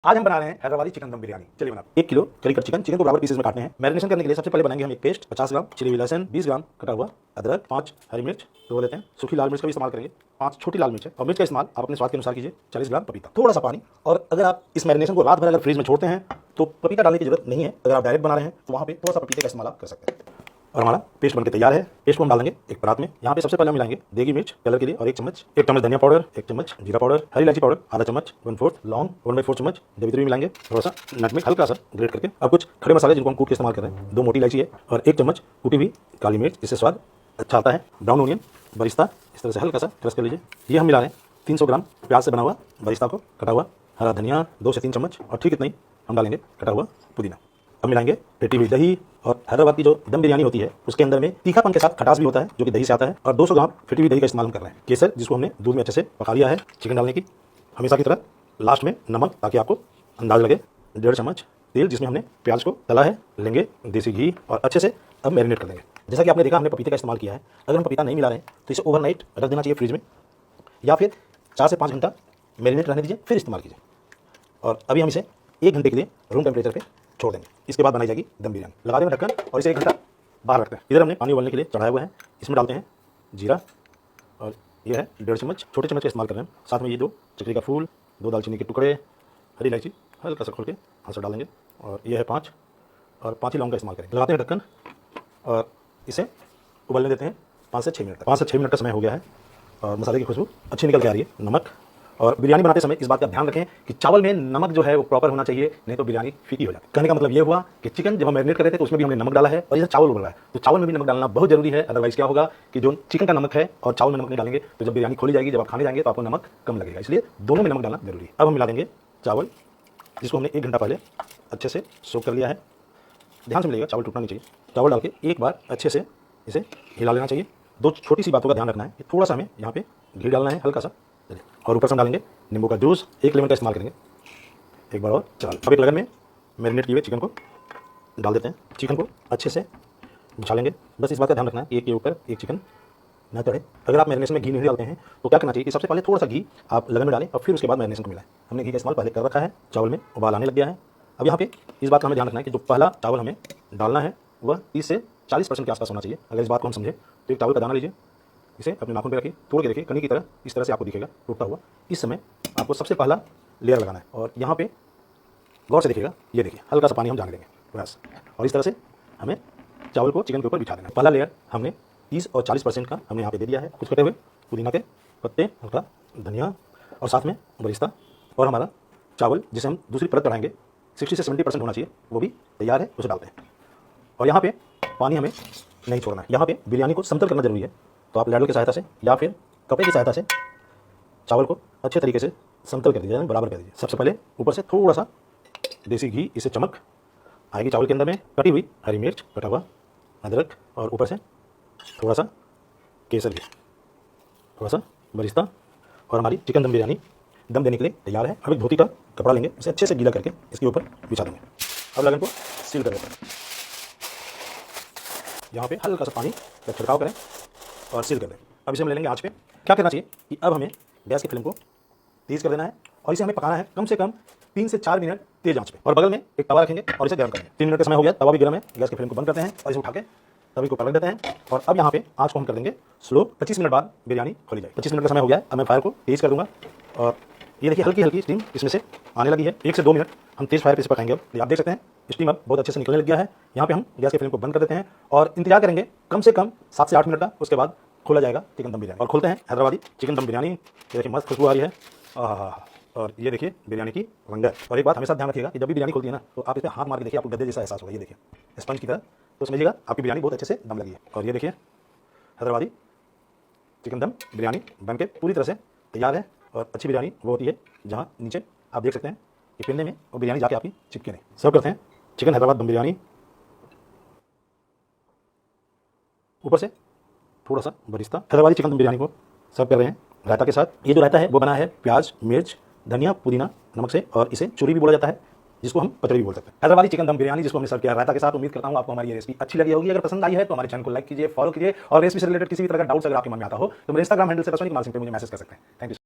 आज हम बना रहे हैं हैदराबादी चिकन दम बिरयानी। चलिए बना। 1 किलो करी कट चिकन को बराबर पीसेस में काटने हैं। मैरिनेशन करने के लिए सबसे पहले बनाएंगे हम एक पेस्ट 50 ग्राम चिली लहसुन, 20 ग्राम कटा हुआ अदरक, 5 हरी मिर्च धो लेते हैं, सूखी लाल मिर्च का भी इस्तेमाल करेंगे, 5 छोटी लाल मिर्च है और मिर्च का इस्तेमाल आप अपने स्वाद के अनुसार कीजिए, 40 ग्राम पपीता, थोड़ा सा पानी। और अगर आप इस मैरिनेशन को रात भर अगर फ्रीज में छोड़ते हैं तो पपीता डालने की जरूरत नहीं है। अगर आप डायरेक्ट बना रहे हैं तो वहाँ पे थोड़ा सा पपीते का इस्तेमाल आप कर सकते हैं। और हमारा पेस्ट बनकर तैयार है। पेस्ट को हम डालेंगे एक परात में। यहाँ पे सबसे पहले हम मिलाएंगे देगी मिर्च कलर के लिए और 1 चम्मच धनिया पाउडर, 1 चम्मच जीरा पाउडर, हरी इलायची पाउडर आधा चम्मच, 1/4 लौंग, 1/4 चम्मच जवित्री मिलाएंगे, थोड़ा सा नटमेग हल्का सा ग्रेट करके। अब कुछ खड़े मसाले जिनको हम कूट के इस्तेमाल कर रहे हैं, 2 मोटी इलायची है और 1 चम्मच कूटी हुई काली मिर्च, इससे स्वाद अच्छा आता है। ब्राउन ओनियन बरिस्ता इस तरह से हल्का सा क्रश कर लीजिए। ये हम मिला रहे हैं 300 ग्राम प्याज से बना हुआ बरिस्ता को, कटा हुआ हरा धनिया 2 से 3 चम्मच और ठीक इतना ही हम डालेंगे कटा हुआ पुदीना। अब मिलाएंगे फेटी हुई दही। और हैदराबाद की जो दम बिरयानी होती है उसके अंदर में तीखापन के साथ खटास भी होता है जो कि दही से आता है। और 200 ग्राम फेटी हुई दही का इस्तेमाल हम कर रहे हैं। केसर जिसको हमने दूध में अच्छे से पका लिया है। चिकन डालने की हमेशा की तरह लास्ट में नमक, ताकि आपको अंदाज लगे। 1.5 चम्मच तेल जिसमें हमने प्याज को तला है, लेंगे देसी घी और अच्छे से अब मैरिनेट कर देंगे। जैसा कि आपने देखा हमने पपीते का इस्तेमाल किया है। अगर हम पपीता नहीं मिला रहे हैं तो इसे ओवरनाइट रख देना चाहिए फ्रिज में, या फिर 4 से 5 घंटा मैरिनेट रहने दीजिए, फिर इस्तेमाल कीजिए। और अभी हम इसे 1 घंटे के लिए रूम टेम्परेचर पे छोड़ देंगे। इसके बाद बनाई जाएगी दम बिरयानी। लगा देंगे ढक्कन और इसे 1 घंटा बाहर रखते हैं। इधर हमने पानी उबलने के लिए चढ़ाया हुआ है। इसमें डालते हैं जीरा और ये है 1.5 चम्मच, छोटे चम्मच का इस्तेमाल कर रहे हैं। साथ में ये 2 चक्री का फूल, 2 दालचीनी के टुकड़े, हरी इलायची हल्का सा खोल के हाथ से डालेंगे और ये है 5 और 5 ही लौंग का इस्तेमाल करेंगे। लगाते हैं ढक्कन और इसे उबलने देते हैं 5 से 6 मिनट तक। 5 से 6 मिनट का समय हो गया है और मसाले की खुशबू अच्छी निकल के आ रही है। नमक और बिरयानी बनाते समय इस बात का ध्यान रखें कि चावल में नमक जो है वो प्रॉपर होना चाहिए, नहीं तो बिरयानी फीकी हो जाती है। कहने का मतलब ये हुआ कि चिकन जब हम मैरिनेट कर रहे थे तो उसमें भी हमने नमक डाला है और ये चावल उबल रहा है तो चावल में भी नमक डालना बहुत जरूरी है। अदरवाइज क्या होगा कि जो चिकन का नमक है और चावल में नमक नहीं डालेंगे तो जब बिरयानी खोली जाएगी, जब आप खाने जाएंगे तो आपको नमक कम लगेगा। इसलिए दोनों में नमक डालना जरूरी है। अब हम मिला देंगे चावल जिसको हमने 1 घंटा पहले अच्छे से सोक कर लिया है। ध्यान से मिलेगा, चावल टूटना नहीं चाहिए। चावल डाल के एक बार अच्छे से इसे हिला लेना चाहिए। 2 छोटी सी बातों का ध्यान रखना है कि थोड़ा सा हमें यहाँ पे घी डालना है हल्का सा, और ऊपर से हम डालेंगे नींबू का जूस, 1 लेमन का इस्तेमाल करेंगे। एक बार और चल। अब एक लगन में मैरिनेट किए हुए चिकन को डाल देते हैं। चिकन को अच्छे से बिछा लेंगे। बस इस बात का ध्यान रखना है एक के ऊपर एक चिकन न चढ़े। अगर आप मैरिनेशन में घी नहीं डालते हैं तो क्या करना चाहिए कि सबसे पहले थोड़ा सा घी आप लगन में डालें और फिर उसके बाद मैरिनेशन को मिलाएं। हमने घी का इस्तेमाल पहले कर रखा है। चावल में उबाल आने लग गया है। अब यहाँ पे इस बात का हमें ध्यान रखना है कि जो पहला चावल हमें डालना है वह 30 से 40% के आसपास होना चाहिए। अगर इस बात को हम समझे तो एक चावल का दाना लीजिए, इसे अपने नाखून पे रखिए, तोड़ के देखिए कनी की तरह इस तरह से आपको दिखेगा टूटता हुआ। इस समय आपको सबसे पहला लेयर लगाना है और यहाँ पे गौर से देखिएगा, ये देखिए हल्का सा पानी हम जाने देंगे बस। और इस तरह से हमें चावल को चिकन के ऊपर बिछा देना है। पहला लेयर हमने 30 और 40% का हमने यहाँ पे दे दिया है। कुछ कटे हुए पुदीना के पत्ते, हल्का धनिया और साथ में बरिस्ता, और हमारा चावल जिसे हम दूसरी परत चढ़ाएंगे 60 से 70% होना चाहिए, वो भी तैयार है, उसे डालते हैं। और यहाँ पे पानी हमें नहीं छोड़ना है। यहाँ पे बिरयानी को समतल करना जरूरी है, तो आप लैडल की सहायता से या फिर कपड़े की सहायता से चावल को अच्छे तरीके से समतल कर दीजिए, बराबर कर दीजिए। सबसे पहले ऊपर से थोड़ा सा देसी घी, इससे चमक आएगी चावल के अंदर में। कटी हुई हरी मिर्च, कटा हुआ अदरक और ऊपर से थोड़ा सा केसर घी, थोड़ा सा बरिस्ता, और हमारी चिकन दम बिरयानी दम देने के लिए तैयार है। अब एक धोती का कपड़ा लेंगे, इसे अच्छे से गीला करके इसके ऊपर बिछा देंगे। अब लगन को सील कर देते हैं। यहाँ पे हल्का सा पानी का छिड़काव करें और सील कर दें। अब इसे हम ले लेंगे आँच पे। क्या करना चाहिए कि अब हमें गैस की फ्लेम को तेज़ कर देना है और इसे हमें पकाना है कम से कम 3 से 4 मिनट तेज आंच पे। और बगल में एक तवा रखेंगे और इसे गर्म करेंगे। 3 मिनट का समय हो गया, तवा भी गर्म है। गैस की फ्लेम को बंद करते हैं और इसे उठा के तवे को पलट देते हैं। और अब यहाँ पे आँच को हम कर देंगे स्लो। 25 मिनट बाद बिरयानी खोली जाए। 25 मिनट का समय हो गया। अब मैं फायर को तेज़ कर दूँगा और ये देखिए हल्की हल्की स्टीम इसमें से आने लगी है। 1 से 2 मिनट हम तेज़ फायर पे इसे पकाएंगे। अब आप देख सकते हैं स्टीम अब बहुत अच्छे से निकलने लग गया है। यहाँ पे हम गैस की फ्लेम को बंद कर देते हैं और इंतजार करेंगे कम से कम 7 से 8 मिनट का। उसके बाद खोला जाएगा चिकन दम बिरयानी। और खोलते हैं हैदराबादी चिकन दम बिरयानी। ये देखिए मस्त खुशबू आ रही है। और ये देखिए बिरयानी की रंगत। और एक बात हमेशा ध्यान रखिएगा कि जब भी बिरयानी खोलती है ना तो आप इस पर हाथ मार के देखिए, आपको गद्दे जैसा एहसास होगा। ये देखिए स्पंज की तरह, तो समझिएगा आपकी बिरयानी बहुत अच्छे से दम लगी है। और ये देखिए हैदराबादी चिकन दम बिरयानी बन के पूरी तरह से तैयार है। और अच्छी बिरयानी वो होती है जहाँ नीचे आप देख सकते हैं कि पिन्ने में वो बिरयानी जाके आपकी चिपके नहीं। सर्व करते हैं चिकन हैदराबाद दम बिरयानी। ऊपर से थोड़ा सा बरिस्ता। हैदराबादी चिकन दम बिरयानी को सर्व कर रहे हैं रायता के साथ। ये जो रायता है वो बना है प्याज, मिर्च, धनिया, पुदीना, नमक से, और इसे चूरी भी बोला जाता है, जिसको हम पचड़ी भी बोल सकते हैं। हैदराबादी चिकन दम बिरयानी जिसको हमने सर्व किया रायता के साथ। उम्मीद करता हूँ आपको हमारी ये रेसिपी अच्छी लगी होगी। अगर पसंद आई है तो हमारे चैनल को लाइक कीजिए, फॉलो कीजिए, और रेसिपी से रिलेटेड किसी भी तरह का डाउट्स अगर आपके मन में आता हो तो मेरे इंस्टाग्राम हैंडल से रसोनी कुमार सिंह पे मुझे मैसेज कर सकते हैं। Thank you.